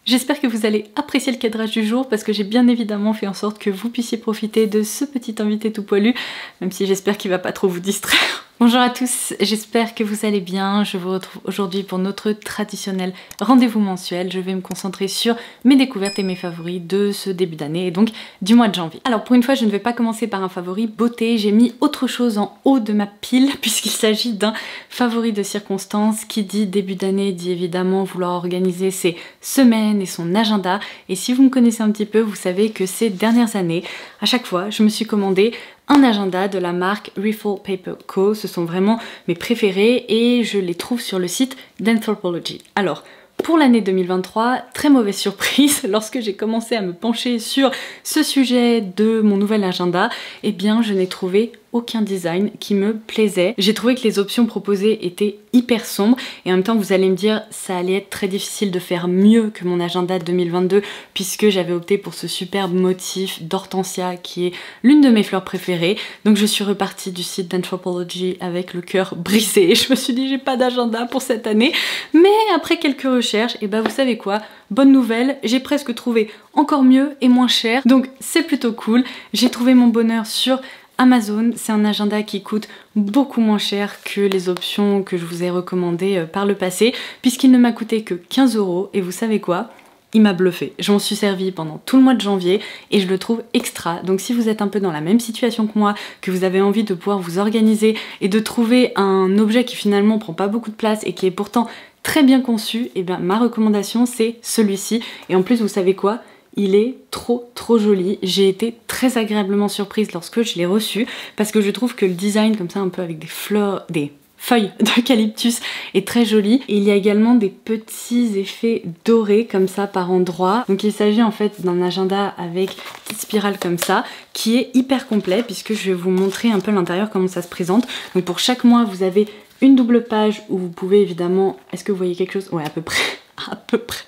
J'espère que vous allez apprécier le cadrage du jour parce que j'ai bien évidemment fait en sorte que vous puissiez profiter de ce petit invité tout poilu, même si j'espère qu'il va pas trop vous distraire. Bonjour à tous, j'espère que vous allez bien. Je vous retrouve aujourd'hui pour notre traditionnel rendez-vous mensuel. Je vais me concentrer sur mes découvertes et mes favoris de ce début d'année et donc du mois de janvier. Alors pour une fois, je ne vais pas commencer par un favori beauté. J'ai mis autre chose en haut de ma pile puisqu'il s'agit d'un favori de circonstance. Qui dit début d'année dit évidemment vouloir organiser ses semaines et son agenda. Et si vous me connaissez un petit peu, vous savez que ces dernières années, à chaque fois, je me suis commandé un agenda de la marque Refill Paper Co. Ce sont vraiment mes préférés et je les trouve sur le site d'Anthropologie. Alors, pour l'année 2023, très mauvaise surprise, lorsque j'ai commencé à me pencher sur ce sujet de mon nouvel agenda, eh bien je n'ai trouvé aucun design qui me plaisait. J'ai trouvé que les options proposées étaient hyper sombres et en même temps vous allez me dire ça allait être très difficile de faire mieux que mon agenda de 2022 puisque j'avais opté pour ce superbe motif d'hortensia qui est l'une de mes fleurs préférées. Donc je suis repartie du site d'Anthropologie avec le cœur brisé. Je me suis dit j'ai pas d'agenda pour cette année, mais après quelques recherches, et ben vous savez quoi, bonne nouvelle, j'ai presque trouvé encore mieux et moins cher, donc c'est plutôt cool. J'ai trouvé mon bonheur sur Amazon. C'est un agenda qui coûte beaucoup moins cher que les options que je vous ai recommandées par le passé, puisqu'il ne m'a coûté que 15 € et vous savez quoi ? Il m'a bluffé. Je m'en suis servi pendant tout le mois de janvier et je le trouve extra. Donc si vous êtes un peu dans la même situation que moi, que vous avez envie de pouvoir vous organiser et de trouver un objet qui finalement prend pas beaucoup de place et qui est pourtant très bien conçu, et bien ma recommandation c'est celui-ci. Et en plus vous savez quoi ? Il est trop joli. J'ai été très agréablement surprise lorsque je l'ai reçu parce que je trouve que le design comme ça un peu avec des fleurs, des feuilles d'eucalyptus est très joli. Et il y a également des petits effets dorés comme ça par endroits. Donc il s'agit en fait d'un agenda avec une petite spirale comme ça qui est hyper complet puisque je vais vous montrer un peu l'intérieur comment ça se présente. Donc pour chaque mois vous avez une double page où vous pouvez évidemment... Est-ce que vous voyez quelque chose? Ouais, à peu près. À peu près.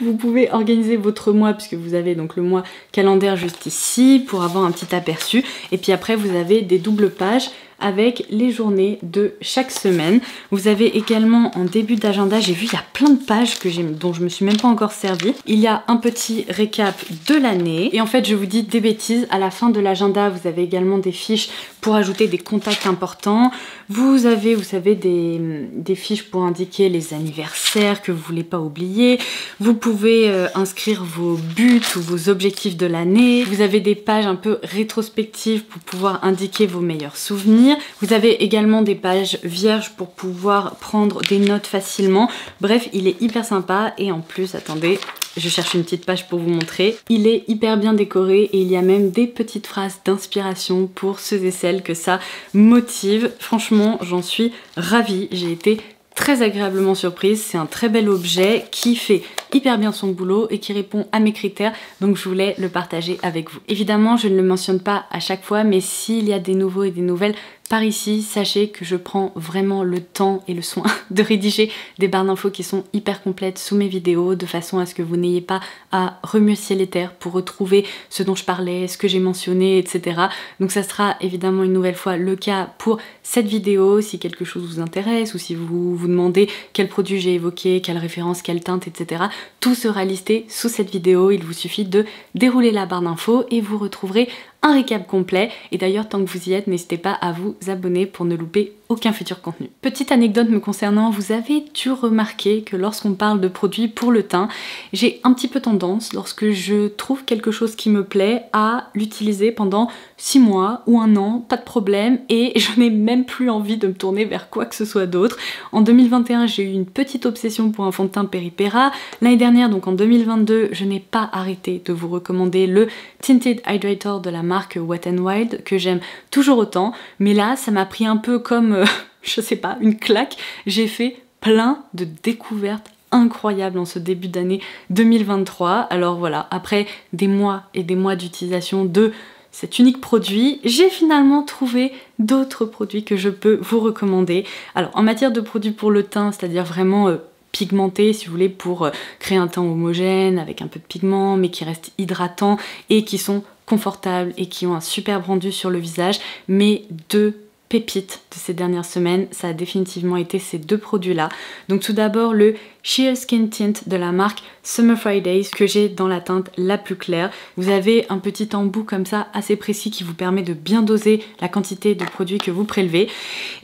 Vous pouvez organiser votre mois puisque vous avez donc le mois calendaire juste ici pour avoir un petit aperçu. Et puis après vous avez des doubles pages avec les journées de chaque semaine. Vous avez également en début d'agenda, j'ai vu il y a plein de pages dont je me suis même pas encore servi. Il y a un petit récap de l'année et en fait je vous dis des bêtises, à la fin de l'agenda vous avez également des fiches pour ajouter des contacts importants. Vous avez, vous savez, des fiches pour indiquer les anniversaires que vous voulez pas oublier. Vous pouvez inscrire vos buts ou vos objectifs de l'année. Vous avez des pages un peu rétrospectives pour pouvoir indiquer vos meilleurs souvenirs. Vous avez également des pages vierges pour pouvoir prendre des notes facilement. Bref, il est hyper sympa et en plus, attendez, je cherche une petite page pour vous montrer. Il est hyper bien décoré et il y a même des petites phrases d'inspiration pour ceux et celles que ça motive. Franchement, j'en suis ravie. J'ai été très agréablement surprise. C'est un très bel objet qui fait hyper bien son boulot et qui répond à mes critères, donc je voulais le partager avec vous. Évidemment, je ne le mentionne pas à chaque fois, mais s'il y a des nouveaux et des nouvelles par ici, sachez que je prends vraiment le temps et le soin de rédiger des barres d'infos qui sont hyper complètes sous mes vidéos, de façon à ce que vous n'ayez pas à remuer les terres pour retrouver ce dont je parlais, ce que j'ai mentionné, etc. Donc ça sera évidemment une nouvelle fois le cas pour cette vidéo. Si quelque chose vous intéresse ou si vous vous demandez quel produit j'ai évoqué, quelle référence, quelle teinte, etc. Tout sera listé sous cette vidéo. Il vous suffit de dérouler la barre d'infos et vous retrouverez un récap complet. Et d'ailleurs, tant que vous y êtes, n'hésitez pas à vous abonner pour ne louper aucun futur contenu. Petite anecdote me concernant, vous avez dû remarquer que lorsqu'on parle de produits pour le teint, j'ai un petit peu tendance, lorsque je trouve quelque chose qui me plaît, à l'utiliser pendant 6 mois ou 1 an, pas de problème, et je n'ai même plus envie de me tourner vers quoi que ce soit d'autre. En 2021, j'ai eu une petite obsession pour un fond de teint Peripera. L'année dernière, donc en 2022, je n'ai pas arrêté de vous recommander le Tinted Hydrator de la marque Wet n Wild, que j'aime toujours autant, mais là, ça m'a pris un peu comme... je sais pas, une claque. J'ai fait plein de découvertes incroyables en ce début d'année 2023. Alors voilà, après des mois et des mois d'utilisation de cet unique produit, j'ai finalement trouvé d'autres produits que je peux vous recommander. Alors en matière de produits pour le teint, c'est-à-dire vraiment pigmenté si vous voulez, pour créer un teint homogène avec un peu de pigment mais qui reste hydratant et qui sont confortables et qui ont un superbe rendu sur le visage, mais deux pépite de ces dernières semaines, ça a définitivement été ces deux produits-là. Donc tout d'abord le Sheer Skin Tint de la marque Summer Fridays que j'ai dans la teinte la plus claire. Vous avez un petit embout comme ça assez précis qui vous permet de bien doser la quantité de produits que vous prélevez.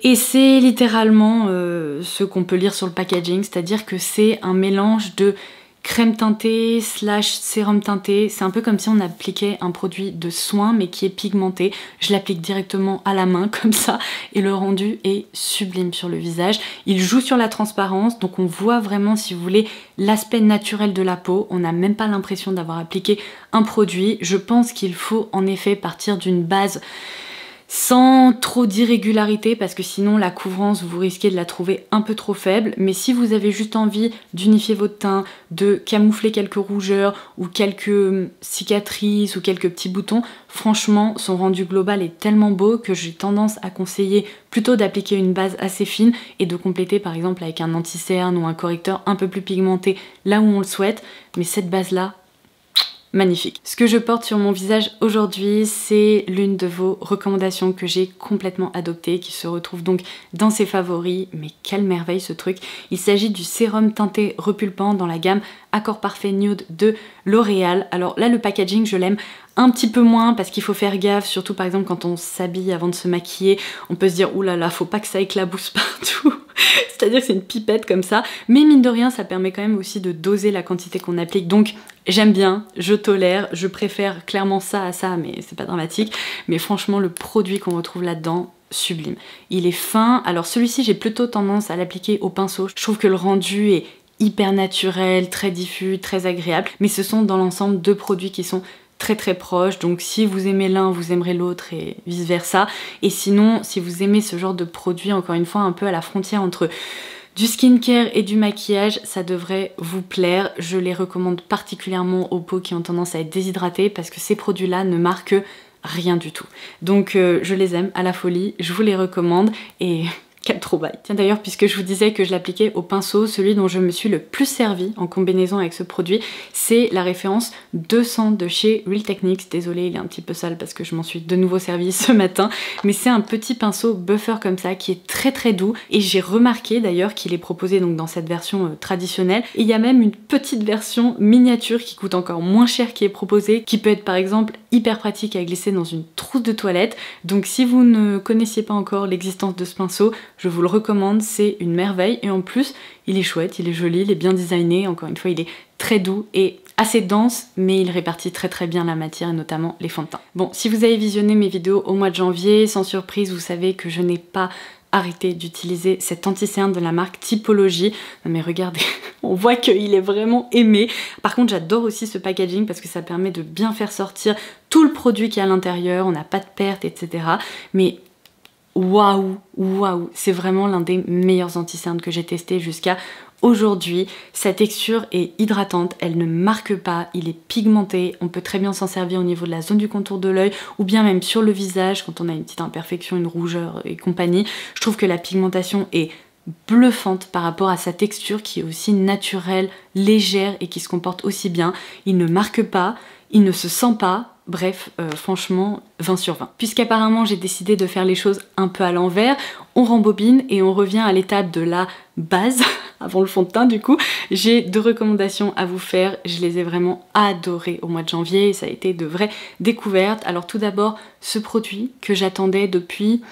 Et c'est littéralement ce qu'on peut lire sur le packaging, c'est-à-dire que c'est un mélange de crème teintée slash sérum teinté. C'est un peu comme si on appliquait un produit de soin mais qui est pigmenté. Je l'applique directement à la main comme ça et le rendu est sublime sur le visage. Il joue sur la transparence, donc on voit vraiment, si vous voulez, l'aspect naturel de la peau. On n'a même pas l'impression d'avoir appliqué un produit. Je pense qu'il faut en effet partir d'une base sans trop d'irrégularité parce que sinon la couvrance vous risquez de la trouver un peu trop faible. Mais si vous avez juste envie d'unifier votre teint, de camoufler quelques rougeurs ou quelques cicatrices ou quelques petits boutons, franchement son rendu global est tellement beau que j'ai tendance à conseiller plutôt d'appliquer une base assez fine et de compléter par exemple avec un anti-cerne ou un correcteur un peu plus pigmenté là où on le souhaite. Mais cette base là, magnifique. Ce que je porte sur mon visage aujourd'hui, c'est l'une de vos recommandations que j'ai complètement adoptée, qui se retrouve donc dans ses favoris. Mais quelle merveille ce truc! Il s'agit du sérum teinté repulpant dans la gamme Accord Parfait Nude de L'Oréal. Alors là, le packaging, je l'aime un petit peu moins parce qu'il faut faire gaffe, surtout par exemple quand on s'habille avant de se maquiller, on peut se dire oulala, faut pas que ça éclabousse partout. C'est-à-dire que c'est une pipette comme ça, mais mine de rien ça permet quand même aussi de doser la quantité qu'on applique, donc j'aime bien, je tolère, je préfère clairement ça à ça, mais c'est pas dramatique. Mais franchement le produit qu'on retrouve là-dedans, sublime. Il est fin, alors celui-ci j'ai plutôt tendance à l'appliquer au pinceau, je trouve que le rendu est hyper naturel, très diffus, très agréable, mais ce sont dans l'ensemble deux produits qui sont très proches, donc si vous aimez l'un, vous aimerez l'autre et vice versa. Et sinon, si vous aimez ce genre de produit, encore une fois, un peu à la frontière entre du skincare et du maquillage, ça devrait vous plaire. Je les recommande particulièrement aux peaux qui ont tendance à être déshydratées parce que ces produits-là ne marquent rien du tout. Donc je les aime à la folie, je vous les recommande et quel trouvaille. Tiens d'ailleurs, puisque je vous disais que je l'appliquais au pinceau, celui dont je me suis le plus servi en combinaison avec ce produit, c'est la référence 200 de chez Real Techniques. Désolée, il est un petit peu sale parce que je m'en suis de nouveau servi ce matin, mais c'est un petit pinceau buffer comme ça qui est très doux et j'ai remarqué d'ailleurs qu'il est proposé donc dans cette version traditionnelle. Et il y a même une petite version miniature qui coûte encore moins cher qui est proposée, qui peut être par exemple hyper pratique à glisser dans une trousse de toilette. Donc si vous ne connaissiez pas encore l'existence de ce pinceau, je vous le recommande, c'est une merveille et en plus il est chouette, il est joli, il est bien designé, encore une fois il est très doux et assez dense, mais il répartit très bien la matière et notamment les fonds de teint. Bon, si vous avez visionné mes vidéos au mois de janvier, sans surprise vous savez que je n'ai pas arrêté d'utiliser cet anti-cerne de la marque Typologie. Non mais regardez, on voit qu'il est vraiment aimé. Par contre j'adore aussi ce packaging parce que ça permet de bien faire sortir tout le produit qui est à l'intérieur, on n'a pas de perte, etc. Mais waouh, c'est vraiment l'un des meilleurs anti-cernes que j'ai testé jusqu'à aujourd'hui. Sa texture est hydratante, elle ne marque pas, il est pigmenté, on peut très bien s'en servir au niveau de la zone du contour de l'œil ou bien même sur le visage quand on a une petite imperfection, une rougeur et compagnie. Je trouve que la pigmentation est bluffante par rapport à sa texture qui est aussi naturelle, légère et qui se comporte aussi bien. Il ne marque pas, il ne se sent pas. Bref, franchement, 20 sur 20. Puisqu'apparemment j'ai décidé de faire les choses un peu à l'envers, on rembobine et on revient à l'étape de la base, avant le fond de teint du coup. J'ai deux recommandations à vous faire, je les ai vraiment adorées au mois de janvier, ça a été de vraies découvertes. Alors tout d'abord, ce produit que j'attendais depuis...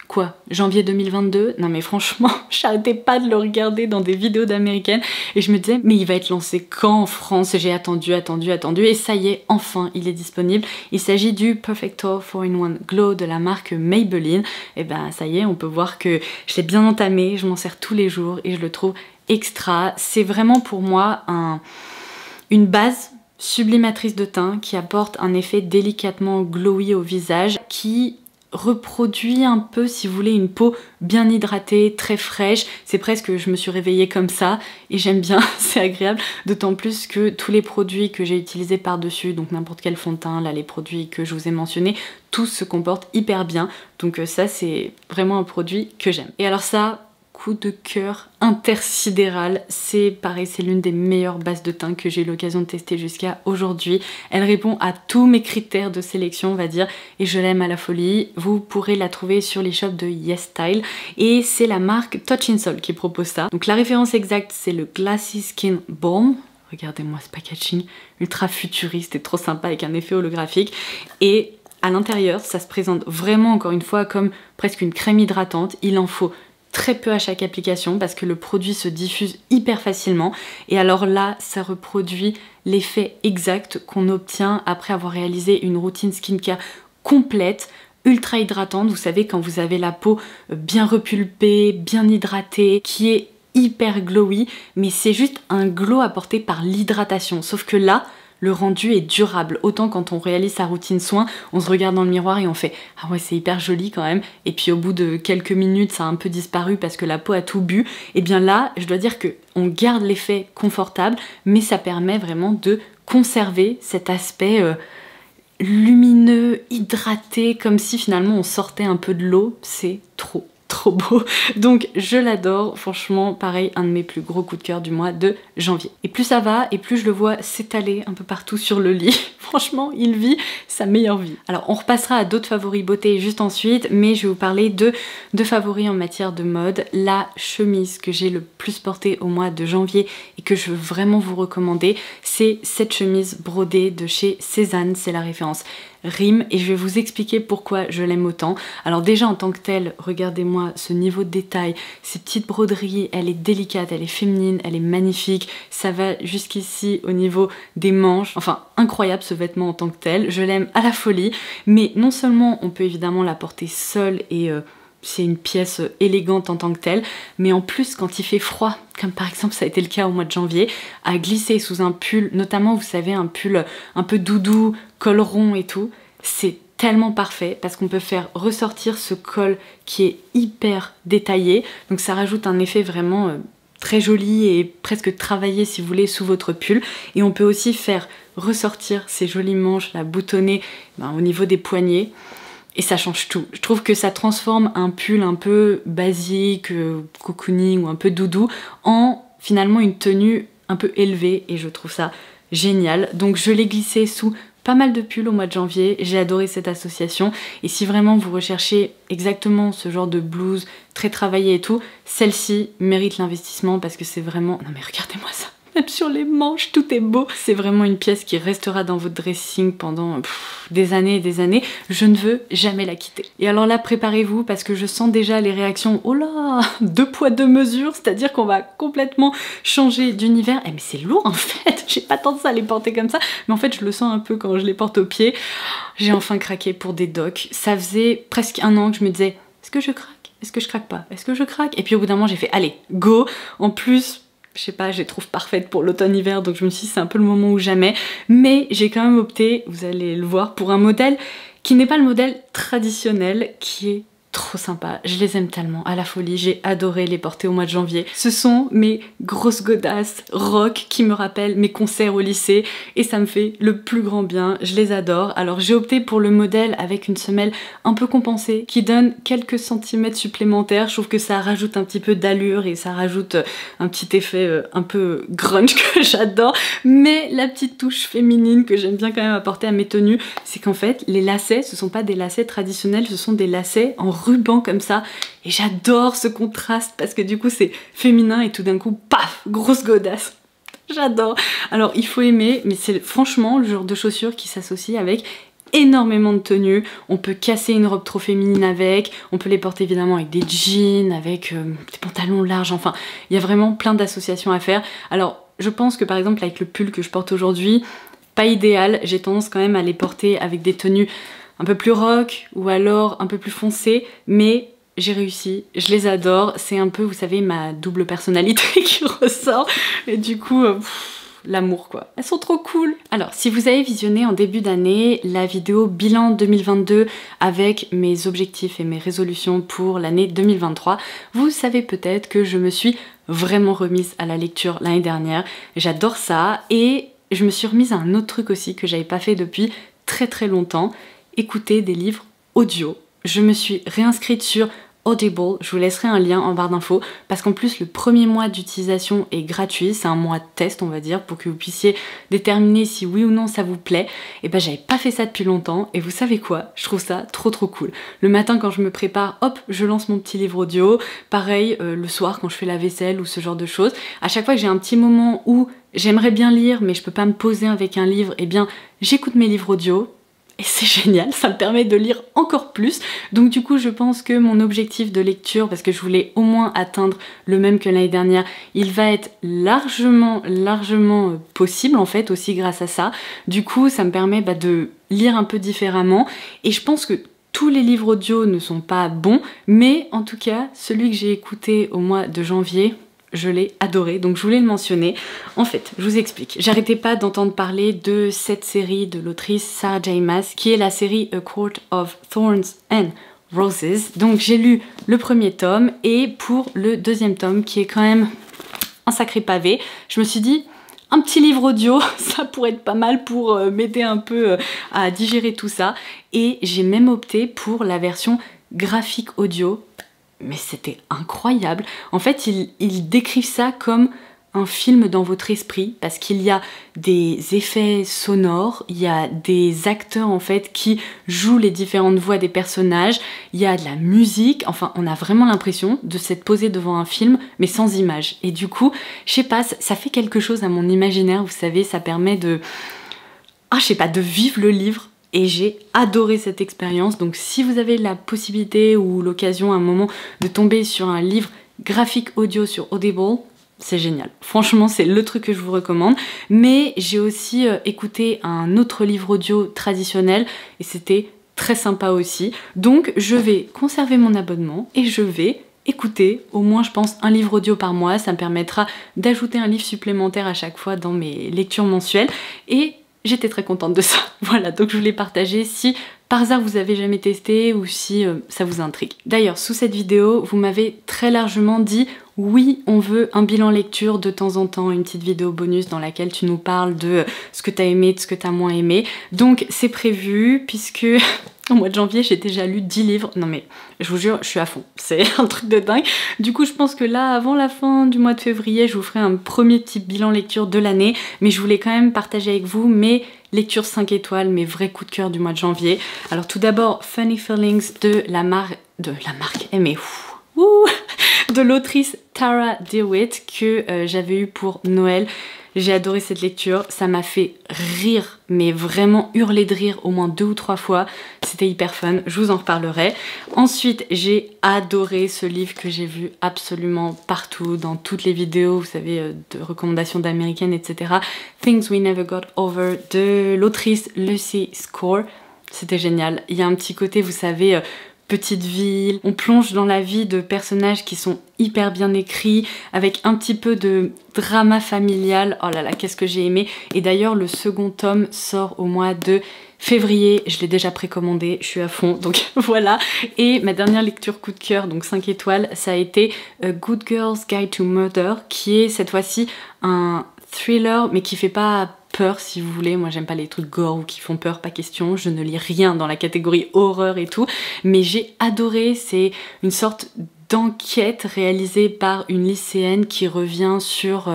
quoi, janvier 2022? Non mais franchement, j'arrêtais pas de le regarder dans des vidéos d'américaines et je me disais mais il va être lancé quand en France? J'ai attendu et ça y est, enfin il est disponible. Il s'agit du Perfector 4-in-1 Glow de la marque Maybelline. Et ben ça y est, on peut voir que je l'ai bien entamé, je m'en sers tous les jours et je le trouve extra. C'est vraiment pour moi une base sublimatrice de teint qui apporte un effet délicatement glowy au visage, qui reproduit un peu, si vous voulez, une peau bien hydratée, très fraîche. C'est presque, je me suis réveillée comme ça et j'aime bien, c'est agréable, d'autant plus que tous les produits que j'ai utilisés par-dessus, donc n'importe quel fond de teint, là les produits que je vous ai mentionnés, tous se comportent hyper bien, donc ça c'est vraiment un produit que j'aime. Et alors ça, coup de cœur intersidéral. C'est pareil, c'est l'une des meilleures bases de teint que j'ai eu l'occasion de tester jusqu'à aujourd'hui. Elle répond à tous mes critères de sélection, on va dire, et je l'aime à la folie. Vous pourrez la trouver sur les shops de YesStyle et c'est la marque Touch in Sol qui propose ça. Donc la référence exacte, c'est le Glassy Skin Balm. Regardez-moi ce packaging ultra futuriste et trop sympa avec un effet holographique. Et à l'intérieur, ça se présente vraiment encore une fois comme presque une crème hydratante. Il en faut très peu à chaque application parce que le produit se diffuse hyper facilement. Et alors là, ça reproduit l'effet exact qu'on obtient après avoir réalisé une routine skincare complète, ultra hydratante. Vous savez, quand vous avez la peau bien repulpée, bien hydratée, qui est hyper glowy, mais c'est juste un glow apporté par l'hydratation. Sauf que là, le rendu est durable. Autant quand on réalise sa routine soin, on se regarde dans le miroir et on fait « Ah ouais, c'est hyper joli quand même ». Et puis au bout de quelques minutes, ça a un peu disparu parce que la peau a tout bu. Et bien là, je dois dire qu'on garde l'effet confortable, mais ça permet vraiment de conserver cet aspect lumineux, hydraté, comme si finalement on sortait un peu de l'eau. C'est trop beau. Donc je l'adore, franchement pareil, un de mes plus gros coups de cœur du mois de janvier. Et plus ça va et plus je le vois s'étaler un peu partout sur le lit. Franchement, il vit sa meilleure vie. Alors on repassera à d'autres favoris beauté juste ensuite, mais je vais vous parler de deux favoris en matière de mode. La chemise que j'ai le plus portée au mois de janvier et que je veux vraiment vous recommander, c'est cette chemise brodée de chez Cézanne, c'est la référence Rime, et je vais vous expliquer pourquoi je l'aime autant. Alors déjà en tant que telle, regardez-moi ce niveau de détail, ces petites broderies, elle est délicate, elle est féminine, elle est magnifique, ça va jusqu'ici au niveau des manches, enfin incroyable ce vêtement en tant que tel, je l'aime à la folie, mais non seulement on peut évidemment la porter seule et c'est une pièce élégante en tant que telle, mais en plus quand il fait froid, comme par exemple ça a été le cas au mois de janvier, à glisser sous un pull, notamment vous savez un pull un peu doudou, col rond et tout, c'est tellement parfait parce qu'on peut faire ressortir ce col qui est hyper détaillé, donc ça rajoute un effet vraiment très joli et presque travaillé si vous voulez sous votre pull, et on peut aussi faire ressortir ces jolies manches, la boutonner au niveau des poignets. Et ça change tout. Je trouve que ça transforme un pull un peu basique, cocooning ou un peu doudou, en finalement une tenue un peu élevée, et je trouve ça génial. Donc je l'ai glissé sous pas mal de pulls au mois de janvier, j'ai adoré cette association, et si vraiment vous recherchez exactement ce genre de blouse très travaillée et tout, celle-ci mérite l'investissement parce que c'est vraiment... Non mais regardez-moi ça, même sur les manches, tout est beau. C'est vraiment une pièce qui restera dans votre dressing pendant des années et des années. Je ne veux jamais la quitter. Et alors là, préparez-vous parce que je sens déjà les réactions. Oh là, 2 poids 2 mesures, c'est-à-dire qu'on va complètement changer d'univers. Eh mais c'est lourd en fait, j'ai pas tendance à les porter comme ça, mais en fait je le sens un peu quand je les porte au pied. J'ai enfin craqué pour des docks. Ça faisait presque un an que je me disais, est-ce que je craque? Est-ce que je craque pas? Est-ce que je craque? Et puis au bout d'un moment j'ai fait, allez, go. En plus, je sais pas, je les trouve parfaites pour l'automne-hiver, donc je me suis dit c'est un peu le moment ou jamais. Mais j'ai quand même opté, vous allez le voir, pour un modèle qui n'est pas le modèle traditionnel, qui est trop sympa. Je les aime tellement, à la folie. J'ai adoré les porter au mois de janvier. Ce sont mes grosses godasses rock qui me rappellent mes concerts au lycée et ça me fait le plus grand bien. Je les adore. Alors j'ai opté pour le modèle avec une semelle un peu compensée qui donne quelques centimètres supplémentaires. Je trouve que ça rajoute un petit peu d'allure et ça rajoute un petit effet un peu grunge que j'adore. Mais la petite touche féminine que j'aime bien quand même apporter à mes tenues, c'est qu'en fait les lacets, ce sont pas des lacets traditionnels, ce sont des lacets en ruban comme ça, et j'adore ce contraste parce que du coup c'est féminin et tout d'un coup paf, grosse godasse. J'adore. Alors il faut aimer, mais c'est franchement le genre de chaussures qui s'associe avec énormément de tenues. On peut casser une robe trop féminine avec, on peut les porter évidemment avec des jeans, avec des pantalons larges, enfin il y a vraiment plein d'associations à faire. Alors je pense que par exemple avec le pull que je porte aujourd'hui, pas idéal, j'ai tendance quand même à les porter avec des tenues un peu plus rock ou alors un peu plus foncé, mais j'ai réussi, je les adore, c'est un peu, vous savez, ma double personnalité qui ressort, et du coup, l'amour quoi. Elles sont trop cool. Alors, si vous avez visionné en début d'année la vidéo bilan 2022 avec mes objectifs et mes résolutions pour l'année 2023, vous savez peut-être que je me suis vraiment remise à la lecture l'année dernière, j'adore ça, et je me suis remise à un autre truc aussi que j'avais pas fait depuis très longtemps, écouter des livres audio. Je me suis réinscrite sur Audible, je vous laisserai un lien en barre d'infos parce qu'en plus le premier mois d'utilisation est gratuit, c'est un mois de test on va dire pour que vous puissiez déterminer si oui ou non ça vous plaît. Et ben j'avais pas fait ça depuis longtemps et vous savez quoi, je trouve ça trop cool. Le matin quand je me prépare, hop, je lance mon petit livre audio, pareil le soir quand je fais la vaisselle ou ce genre de choses. À chaque fois que j'ai un petit moment où j'aimerais bien lire mais je peux pas me poser avec un livre, et bien j'écoute mes livres audio. Et c'est génial, ça me permet de lire encore plus. Donc du coup je pense que mon objectif de lecture, parce que je voulais au moins atteindre le même que l'année dernière, il va être largement possible en fait aussi grâce à ça. Du coup ça me permet de lire un peu différemment et je pense que tous les livres audio ne sont pas bons, mais en tout cas celui que j'ai écouté au mois de janvier, je l'ai adoré, donc je voulais le mentionner. En fait, je vous explique. J'arrêtais pas d'entendre parler de cette série de l'autrice Sarah J. Maas, qui est la série A Court of Thorns and Roses. Donc j'ai lu le premier tome, et pour le deuxième tome, qui est quand même un sacré pavé, je me suis dit, un petit livre audio, ça pourrait être pas mal pour m'aider un peu à digérer tout ça. Et j'ai même opté pour la version graphique audio. Mais c'était incroyable. En fait, ils décrivent ça comme un film dans votre esprit parce qu'il y a des effets sonores, il y a des acteurs en fait qui jouent les différentes voix des personnages, il y a de la musique, enfin on a vraiment l'impression de s'être posé devant un film mais sans images. Et du coup, je sais pas, ça fait quelque chose à mon imaginaire, vous savez, ça permet de... je sais pas, de vivre le livre. Et j'ai adoré cette expérience, donc si vous avez la possibilité ou l'occasion à un moment de tomber sur un livre graphique audio sur Audible, c'est génial. Franchement, c'est le truc que je vous recommande. Mais j'ai aussi écouté un autre livre audio traditionnel et c'était très sympa aussi. Donc je vais conserver mon abonnement et je vais écouter au moins je pense un livre audio par mois. Ça me permettra d'ajouter un livre supplémentaire à chaque fois dans mes lectures mensuelles et j'étais très contente de ça. Voilà, donc je voulais partager si par hasard vous avez jamais testé ou si ça vous intrigue. D'ailleurs, sous cette vidéo, vous m'avez très largement dit oui, on veut un bilan lecture de temps en temps, une petite vidéo bonus dans laquelle tu nous parles de ce que t'as aimé, de ce que t'as moins aimé. Donc c'est prévu puisque au mois de janvier, j'ai déjà lu 10 livres. Non mais, je vous jure, je suis à fond. C'est un truc de dingue. Du coup, je pense que là, avant la fin du mois de février, je vous ferai un premier petit bilan lecture de l'année. Mais je voulais quand même partager avec vous mes lectures 5 étoiles, mes vrais coups de cœur du mois de janvier. Alors tout d'abord, Funny Feelings de la marque... de l'autrice Tara DeWitt que j'avais eu pour Noël. J'ai adoré cette lecture, ça m'a fait rire, mais vraiment hurler de rire au moins 2 ou 3 fois. C'était hyper fun, je vous en reparlerai. Ensuite, j'ai adoré ce livre que j'ai vu absolument partout, dans toutes les vidéos, vous savez, de recommandations d'américaines, etc. Things We Never Got Over de l'autrice Lucy Score. C'était génial. Il y a un petit côté, vous savez... petite ville, on plonge dans la vie de personnages qui sont hyper bien écrits, avec un petit peu de drama familial. Oh là là, qu'est-ce que j'ai aimé. Et d'ailleurs, le second tome sort au mois de février, je l'ai déjà précommandé, je suis à fond, donc voilà. Et ma dernière lecture coup de cœur, donc 5 étoiles, ça a été A Good Girl's Guide to Murder, qui est cette fois-ci un thriller, mais qui fait pas peur si vous voulez. Moi j'aime pas les trucs gore ou qui font peur, pas question, je ne lis rien dans la catégorie horreur et tout, mais j'ai adoré. C'est une sorte d'enquête réalisée par une lycéenne qui revient sur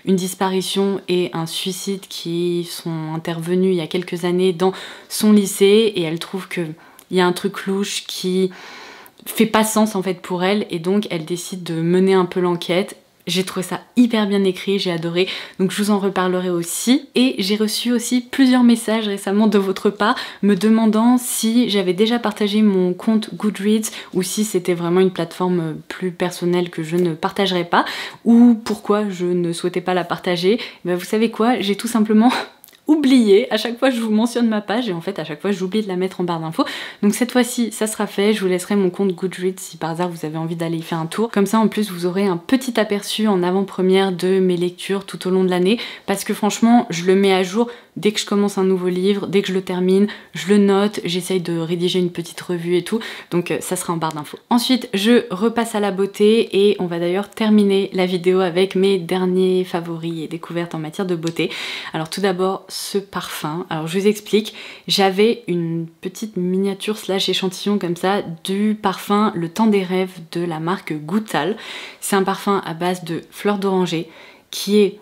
une disparition et un suicide qui sont intervenus il y a quelques années dans son lycée, et elle trouve qu'il y a un truc louche qui fait pas sens en fait pour elle, et donc elle décide de mener un peu l'enquête. J'ai trouvé ça hyper bien écrit, j'ai adoré, donc je vous en reparlerai aussi. Et j'ai reçu aussi plusieurs messages récemment de votre part me demandant si j'avais déjà partagé mon compte Goodreads ou si c'était vraiment une plateforme plus personnelle que je ne partagerais pas, ou pourquoi je ne souhaitais pas la partager. Ben, vous savez quoi, j'ai tout simplement... oublié, à chaque fois je vous mentionne ma page et en fait à chaque fois j'oublie de la mettre en barre d'infos. Donc cette fois-ci ça sera fait, je vous laisserai mon compte Goodreads si par hasard vous avez envie d'aller y faire un tour. Comme ça en plus vous aurez un petit aperçu en avant-première de mes lectures tout au long de l'année, parce que franchement je le mets à jour dès que je commence un nouveau livre, dès que je le termine, je le note, j'essaye de rédiger une petite revue et tout, donc ça sera en barre d'infos. Ensuite je repasse à la beauté et on va d'ailleurs terminer la vidéo avec mes derniers favoris et découvertes en matière de beauté. Alors tout d'abord ce parfum. Alors je vous explique, j'avais une petite miniature slash échantillon comme ça du parfum Le Temps des Rêves de la marque Goutal. C'est un parfum à base de fleurs d'oranger qui est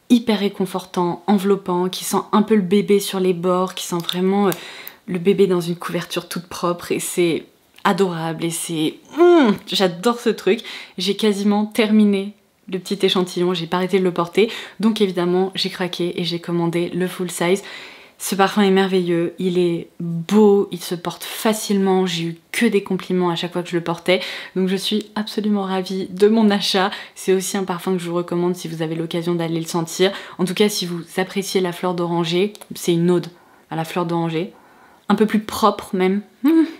hyper réconfortant, enveloppant, qui sent un peu le bébé sur les bords, qui sent vraiment le bébé dans une couverture toute propre et c'est adorable et c'est... j'adore ce truc. J'ai quasiment terminé le petit échantillon, j'ai pas arrêté de le porter, donc évidemment j'ai craqué et j'ai commandé le full size. Ce parfum est merveilleux, il est beau, il se porte facilement, j'ai eu que des compliments à chaque fois que je le portais, donc je suis absolument ravie de mon achat. C'est aussi un parfum que je vous recommande si vous avez l'occasion d'aller le sentir. En tout cas, si vous appréciez la fleur d'oranger, c'est une ode à la fleur d'oranger. Un peu plus propre même,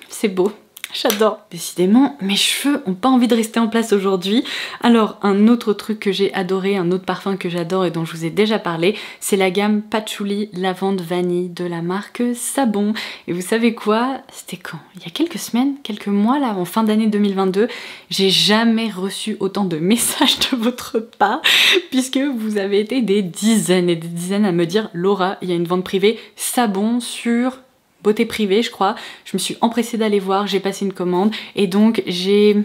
c'est beau. J'adore. Décidément, mes cheveux ont pas envie de rester en place aujourd'hui. Alors, un autre truc que j'ai adoré, un autre parfum que j'adore et dont je vous ai déjà parlé, c'est la gamme Patchouli Lavande Vanille de la marque Sabon. Et vous savez quoi? C'était quand? Il y a quelques semaines, quelques mois là, en fin d'année 2022. J'ai jamais reçu autant de messages de votre part, puisque vous avez été des dizaines et des dizaines à me dire « Laura, il y a une vente privée Sabon sur... » Beauté privée, je crois. Je me suis empressée d'aller voir, j'ai passé une commande et donc j'ai,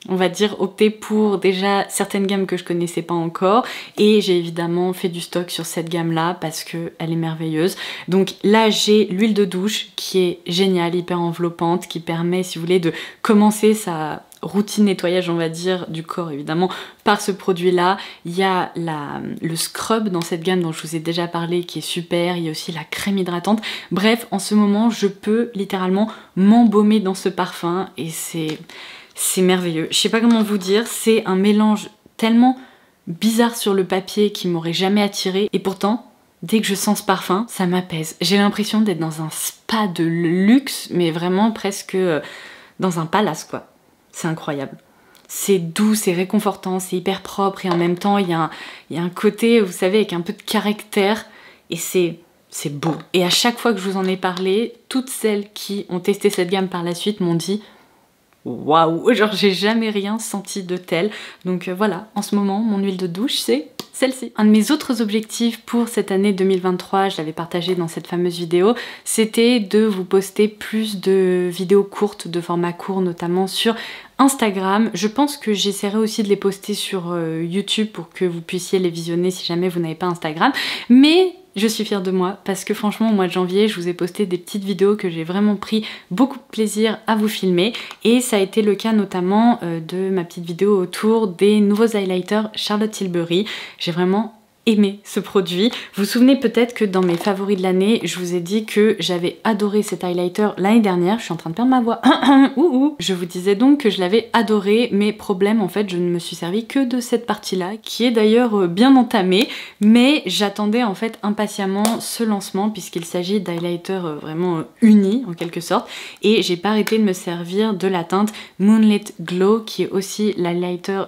on va dire, opté pour déjà certaines gammes que je connaissais pas encore et j'ai évidemment fait du stock sur cette gamme-là parce qu'elle est merveilleuse. Donc là, j'ai l'huile de douche qui est géniale, hyper enveloppante, qui permet, si vous voulez, de commencer sa routine nettoyage, on va dire, du corps évidemment par ce produit là. Il y a le scrub dans cette gamme dont je vous ai déjà parlé qui est super, il y a aussi la crème hydratante. Bref, en ce moment je peux littéralement m'embaumer dans ce parfum et c'est merveilleux. Je sais pas comment vous dire, c'est un mélange tellement bizarre sur le papier qui m'aurait jamais attiré et pourtant dès que je sens ce parfum, ça m'apaise. J'ai l'impression d'être dans un spa de luxe mais vraiment presque dans un palace quoi. C'est incroyable. C'est doux, c'est réconfortant, c'est hyper propre et en même temps il y a un côté, vous savez, avec un peu de caractère et c'est beau. Et à chaque fois que je vous en ai parlé, toutes celles qui ont testé cette gamme par la suite m'ont dit waouh, genre j'ai jamais rien senti de tel. Donc voilà, en ce moment, mon huile de douche c'est celle-ci. Un de mes autres objectifs pour cette année 2023, je l'avais partagé dans cette fameuse vidéo, c'était de vous poster plus de vidéos courtes, de format court, notamment sur Instagram. Je pense que j'essaierai aussi de les poster sur YouTube pour que vous puissiez les visionner si jamais vous n'avez pas Instagram. Mais je suis fière de moi parce que franchement au mois de janvier je vous ai posté des petites vidéos que j'ai vraiment pris beaucoup de plaisir à vous filmer et ça a été le cas notamment de ma petite vidéo autour des nouveaux highlighters Charlotte Tilbury. J'ai vraiment aimé ce produit. Vous vous souvenez peut-être que dans mes favoris de l'année, je vous ai dit que j'avais adoré cet highlighter l'année dernière. Je suis en train de perdre ma voix. Je vous disais donc que je l'avais adoré, mais problème en fait, je ne me suis servi que de cette partie-là, qui est d'ailleurs bien entamée, mais j'attendais en fait impatiemment ce lancement puisqu'il s'agit d'highlighters vraiment unis en quelque sorte, et j'ai pas arrêté de me servir de la teinte Moonlit Glow qui est aussi l'highlighter.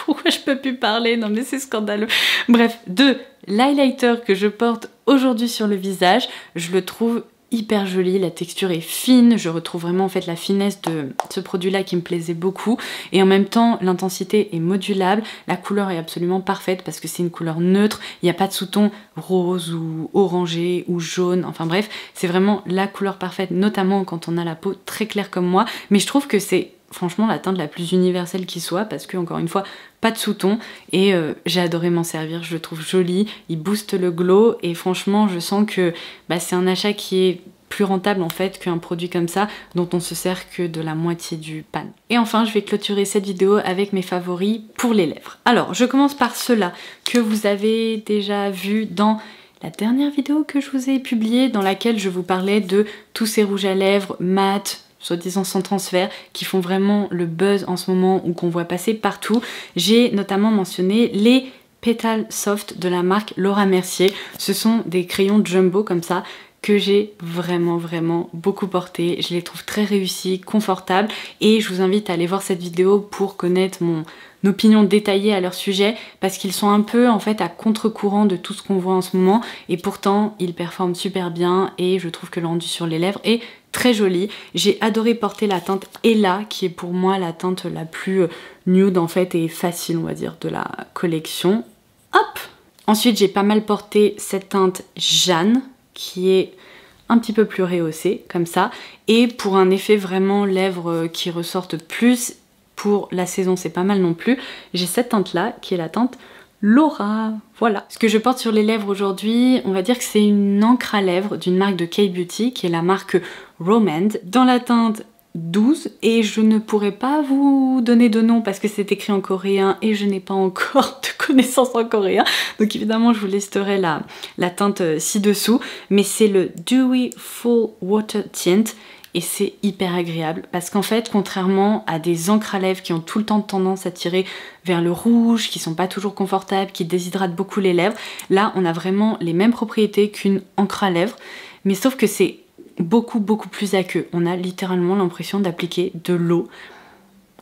Pourquoi je peux plus parler? Non mais c'est scandaleux. Bref, de l'highlighter que je porte aujourd'hui sur le visage, je le trouve hyper joli, la texture est fine, je retrouve vraiment en fait la finesse de ce produit là qui me plaisait beaucoup et en même temps l'intensité est modulable, la couleur est absolument parfaite parce que c'est une couleur neutre, il n'y a pas de sous-ton rose ou orangé ou jaune, enfin bref, c'est vraiment la couleur parfaite, notamment quand on a la peau très claire comme moi, mais je trouve que c'est franchement la teinte la plus universelle qui soit parce que encore une fois pas de sous-ton et j'ai adoré m'en servir, je le trouve joli, il booste le glow et franchement je sens que c'est un achat qui est plus rentable en fait qu'un produit comme ça dont on se sert que de la moitié du pan. Et enfin je vais clôturer cette vidéo avec mes favoris pour les lèvres. Alors je commence par ceux-là que vous avez déjà vu dans la dernière vidéo que je vous ai publiée dans laquelle je vous parlais de tous ces rouges à lèvres mat, soi-disant sans transfert, qui font vraiment le buzz en ce moment ou qu'on voit passer partout. J'ai notamment mentionné les Petal Soft de la marque Laura Mercier. Ce sont des crayons jumbo comme ça que j'ai vraiment beaucoup porté. Je les trouve très réussis, confortables et je vous invite à aller voir cette vidéo pour connaître mon opinion détaillée à leur sujet parce qu'ils sont un peu en fait à contre-courant de tout ce qu'on voit en ce moment et pourtant ils performent super bien et je trouve que le rendu sur les lèvres est très joli. J'ai adoré porter la teinte Ella qui est pour moi la teinte la plus nude en fait et facile on va dire de la collection. Hop! Ensuite, j'ai pas mal porté cette teinte Jeanne, qui est un petit peu plus rehaussée, comme ça. Et pour un effet vraiment lèvres qui ressortent plus, pour la saison, c'est pas mal non plus, j'ai cette teinte-là, qui est la teinte Laura. Voilà. Ce que je porte sur les lèvres aujourd'hui, on va dire que c'est une encre à lèvres d'une marque de K-Beauty, qui est la marque Romand, dans la teinte 12, et je ne pourrais pas vous donner de nom parce que c'est écrit en coréen et je n'ai pas encore de connaissances en coréen, donc évidemment je vous listerai la teinte ci-dessous, mais c'est le Dewy Full Water Tint et c'est hyper agréable parce qu'en fait, contrairement à des encres à lèvres qui ont tout le temps tendance à tirer vers le rouge, qui sont pas toujours confortables, qui déshydratent beaucoup les lèvres, là on a vraiment les mêmes propriétés qu'une encre à lèvres, mais sauf que c'est beaucoup plus aqueux. On a littéralement l'impression d'appliquer de l'eau.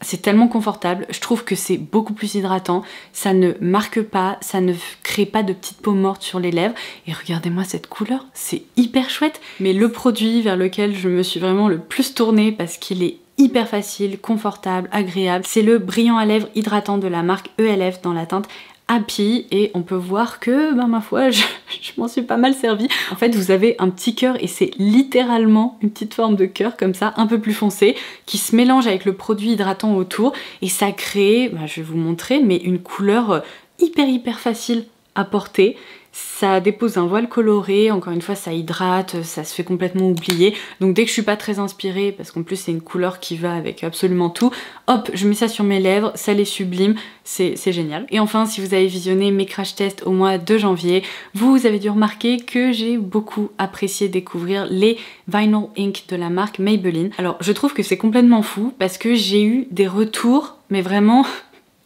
C'est tellement confortable, je trouve que c'est beaucoup plus hydratant, ça ne marque pas, ça ne crée pas de petites peaux mortes sur les lèvres, et regardez-moi cette couleur, c'est hyper chouette. Mais le produit vers lequel je me suis vraiment le plus tournée parce qu'il est hyper facile, confortable, agréable, c'est le brillant à lèvres hydratant de la marque ELF dans la teinte Happy, et on peut voir que, ben ma foi, je m'en suis pas mal servie. En fait, vous avez un petit cœur et c'est littéralement une petite forme de cœur comme ça, un peu plus foncé, qui se mélange avec le produit hydratant autour et ça crée, ben, je vais vous montrer, mais une couleur hyper facile à porter. Ça dépose un voile coloré, encore une fois ça hydrate, ça se fait complètement oublier. Donc dès que je suis pas très inspirée, parce qu'en plus c'est une couleur qui va avec absolument tout, hop, je mets ça sur mes lèvres, ça les sublime, c'est génial. Et enfin, si vous avez visionné mes crash tests au mois de janvier, vous avez dû remarquer que j'ai beaucoup apprécié découvrir les Vinyl Ink de la marque Maybelline. Alors je trouve que c'est complètement fou parce que j'ai eu des retours, mais vraiment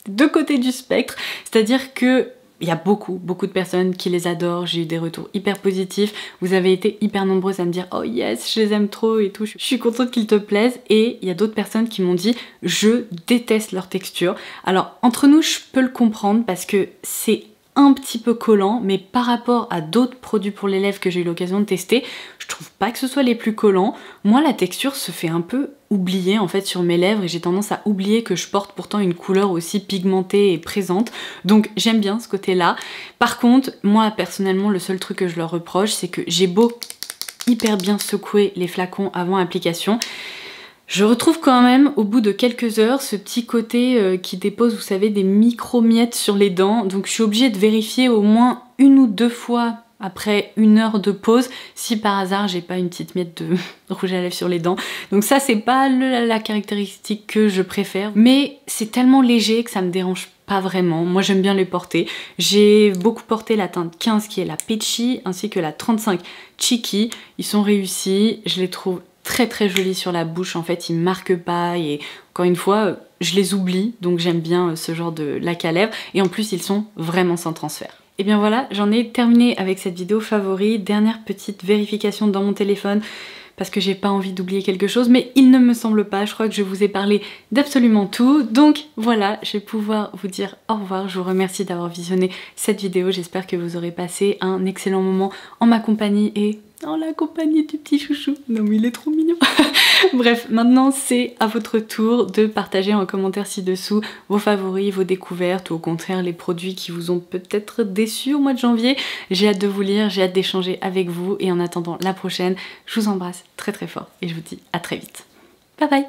de côté du spectre, c'est-à-dire que il y a beaucoup de personnes qui les adorent, j'ai eu des retours hyper positifs, vous avez été hyper nombreuses à me dire oh yes, je les aime trop et tout, je suis contente qu'ils te plaisent, et il y a d'autres personnes qui m'ont dit je déteste leur texture. Alors entre nous je peux le comprendre parce que c'est un petit peu collant, mais par rapport à d'autres produits pour les lèvres que j'ai eu l'occasion de tester, je trouve pas que ce soit les plus collants. Moi la texture se fait un peu oublier en fait sur mes lèvres et j'ai tendance à oublier que je porte pourtant une couleur aussi pigmentée et présente, donc j'aime bien ce côté là. Par contre moi personnellement le seul truc que je leur reproche, c'est que j'ai beau hyper bien secouer les flacons avant application, je retrouve quand même au bout de quelques heures ce petit côté qui dépose, vous savez, des micro-miettes sur les dents, donc je suis obligée de vérifier au moins 1 ou 2 fois après 1 heure de pause si par hasard j'ai pas une petite miette de rouge à lèvres sur les dents. Donc ça c'est pas la caractéristique que je préfère, mais c'est tellement léger que ça me dérange pas vraiment. Moi j'aime bien les porter. J'ai beaucoup porté la teinte 15 qui est la Peachy ainsi que la 35 Cheeky. Ils sont réussis, je les trouve très jolis sur la bouche, en fait ils marquent pas et encore une fois je les oublie, donc j'aime bien ce genre de lac à lèvres et en plus ils sont vraiment sans transfert. Et bien voilà, j'en ai terminé avec cette vidéo favori. Dernière petite vérification dans mon téléphone parce que j'ai pas envie d'oublier quelque chose, mais il ne me semble pas, je crois que je vous ai parlé d'absolument tout. Donc voilà, je vais pouvoir vous dire au revoir. Je vous remercie d'avoir visionné cette vidéo, j'espère que vous aurez passé un excellent moment en ma compagnie et en la compagnie du petit chouchou. Non mais il est trop mignon. Bref, maintenant c'est à votre tour de partager en commentaire ci-dessous vos favoris, vos découvertes ou au contraire les produits qui vous ont peut-être déçus au mois de janvier. J'ai hâte de vous lire, j'ai hâte d'échanger avec vous et en attendant la prochaine, je vous embrasse très fort et je vous dis à très vite. Bye bye.